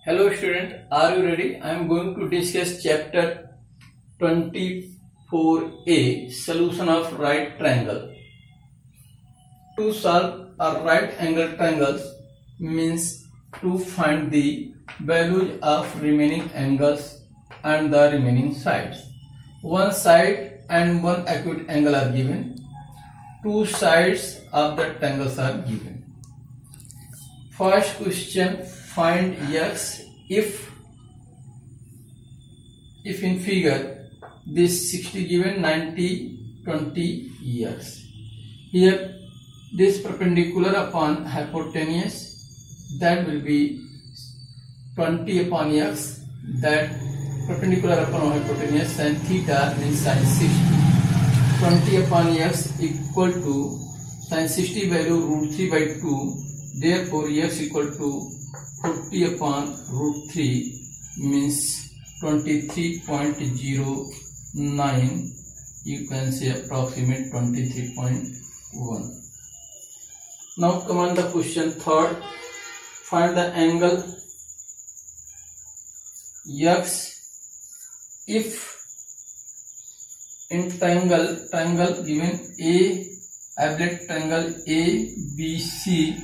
Hello student, are you ready? I am going to discuss chapter 24a, solution of right triangle. To solve a right angle triangle means to find the values of remaining angles and the remaining sides. One side and one acute angle are given. Two sides of the triangles are given. First question, find x if in figure this 60 given, 90, 20 x. Here this perpendicular upon hypotenuse, that will be 20 upon x, that perpendicular upon hypotenuse sin theta means sin 60. 20 upon x equal to sin 60 value root 3 by 2. Therefore, x equal to 40 upon root 3 means 23.09. You can say approximate 23.1. Now come on the question third. Find the angle x if in triangle given oblique triangle ABCD.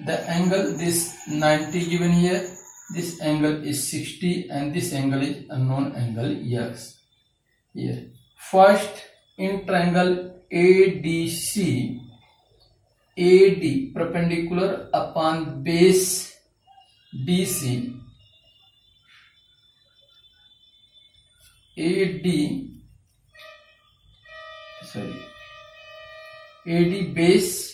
The angle this 90 given here, this angle is 60 and this angle is unknown angle x. Here first in triangle ADC, AD perpendicular upon base DC, AD base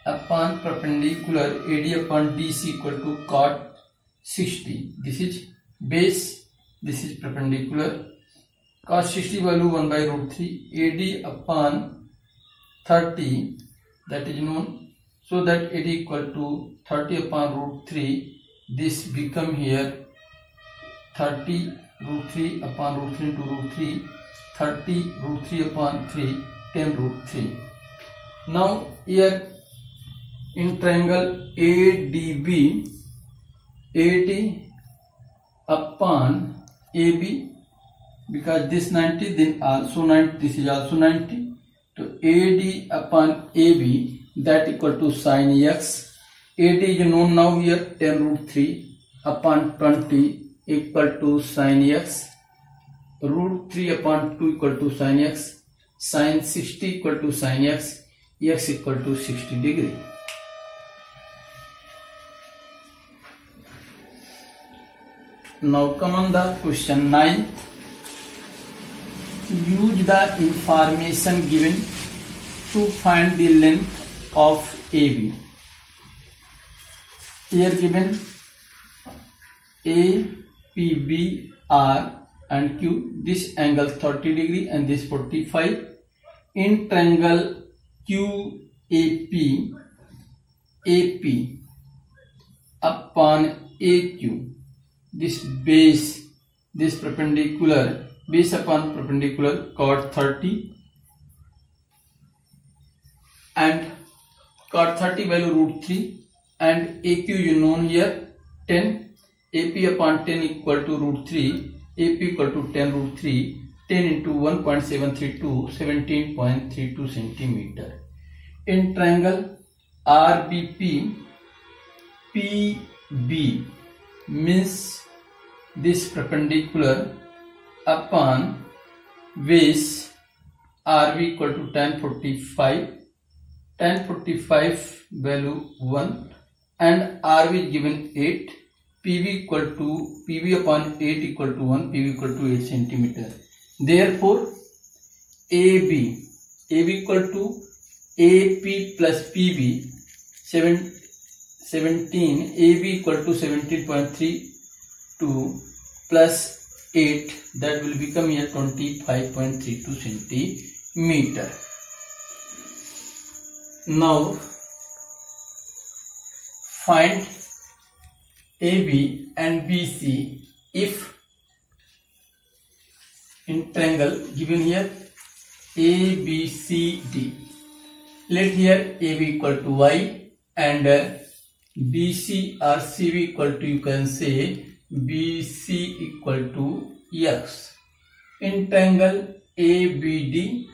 upon perpendicular AD upon DC equal to cot 60. This is base, this is perpendicular. Cot 60 value 1 by root 3. AD upon 30, that is known. So that AD equal to 30 upon root 3. This become here 30 root 3 upon root 3 into root 3. 30 root 3 upon 3, 10 root 3. Now here in triangle ADB, AD upon AB, because this 90 then also 90, this is also 90. So AD upon AB, that equal to sin x. AD is known now here, 10 root 3 upon 20 equal to sin x. Root 3 upon 2 equal to sin x. Sin 60 equal to sin x. X equal to 60 degree. Now come on the question 9. Use the information given to find the length of AB. Here given A, P, B, R and Q. This angle 30 degree and this 45. In triangle QAP, AP upon AQ. This base, this perpendicular, base upon perpendicular cot 30 and cot 30 value root 3 and AQ is known here 10. AP upon 10 equal to root 3, AP equal to 10 root 3, 10 into 1.732, 17.32 centimeter. In triangle RBP, PB means this perpendicular upon base RB equal to tan 45, tan 45 value 1 and RB is given 8, PB upon 8 equal to 1, PB equal to 8 centimeter. Therefore AB equal to AP plus PB 17, AB equal to 17.32 plus 8, that will become here 25.32 centimeter. Now find AB and BC if in triangle given here ABCD. Let here AB equal to y and BC or CV equal to, you can say BC equal to X. In triangle ABD,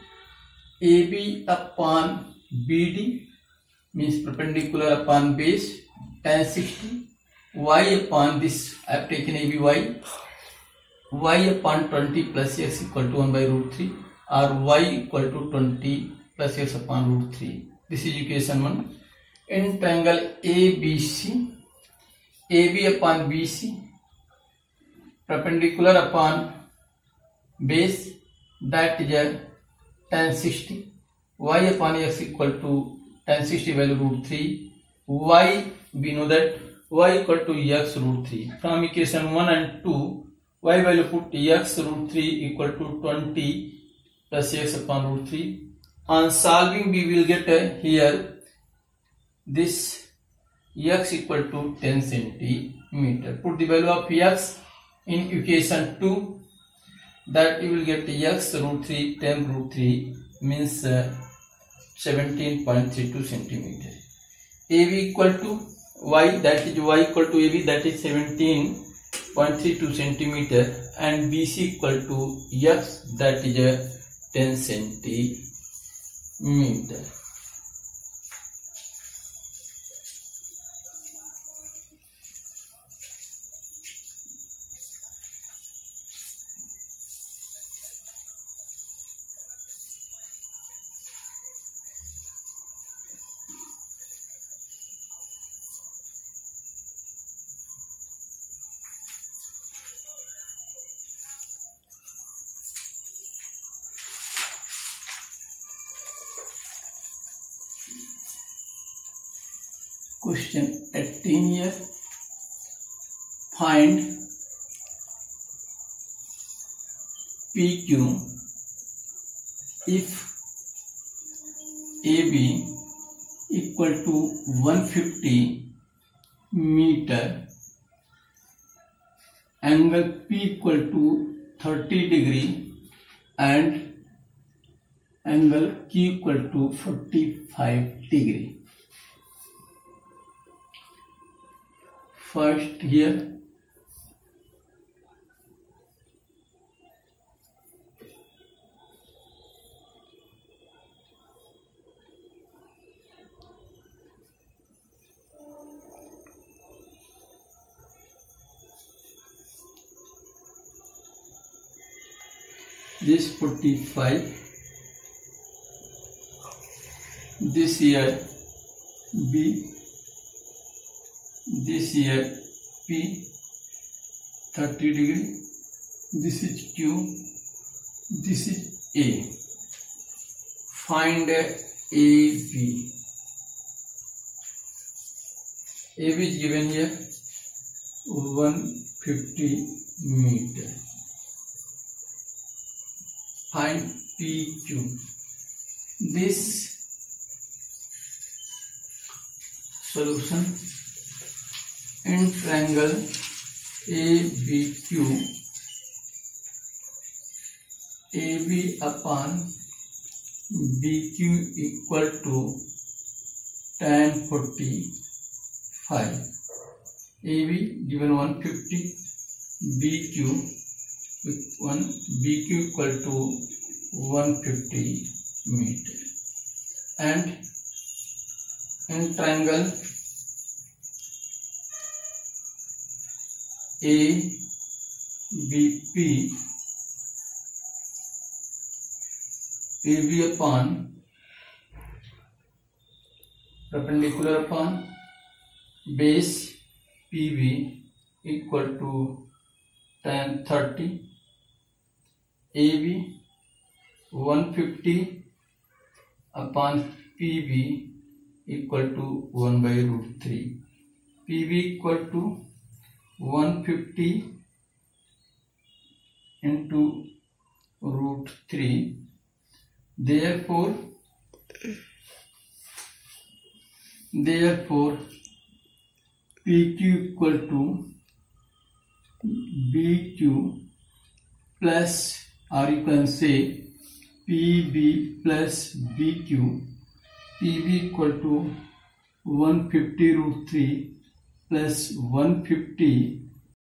AB upon BD means perpendicular upon base tan 60, y upon this, I have taken AB y upon 20 plus x equal to 1 by root 3, or y equal to 20 plus x upon root 3. This is equation 1. In triangle ABC, AB upon BC, perpendicular upon base, that is a tan 60, y upon x equal to tan 60 value root 3, y we know that y equal to x root 3. From equation 1 and 2, y value put x root 3 equal to 20 plus x upon root 3. On solving, we will get here this x equal to 10 centimeter. Put the value of x in equation 2, that you will get x root 3 10 root 3 means 17.32 centimeter. AB equal to y, that is y equal to AB, that is 17.32 centimeter, and BC equal to x, that is 10 centimeter. Question 18 here. Find PQ if AB equal to 150 meter, angle P equal to 30 degree, and angle Q equal to 45 degree. First here, this 45, this here B, this here P, 30 degree, this is Q, this is A. Find AB. AB is given here 150 meter. Find PQ. This solution in triangle ABQ, AB upon BQ equal to tan 45. AB given 150, BQ equal to 150 meter, and in triangle ABP, AB upon perpendicular upon base PB equal to tan 30, AB 150 upon PB equal to 1 by root 3. PB equal to 150 into root 3. Therefore PQ equal to BQ plus, or you can say PB plus BQ. PB equal to 150 root 3 plus 150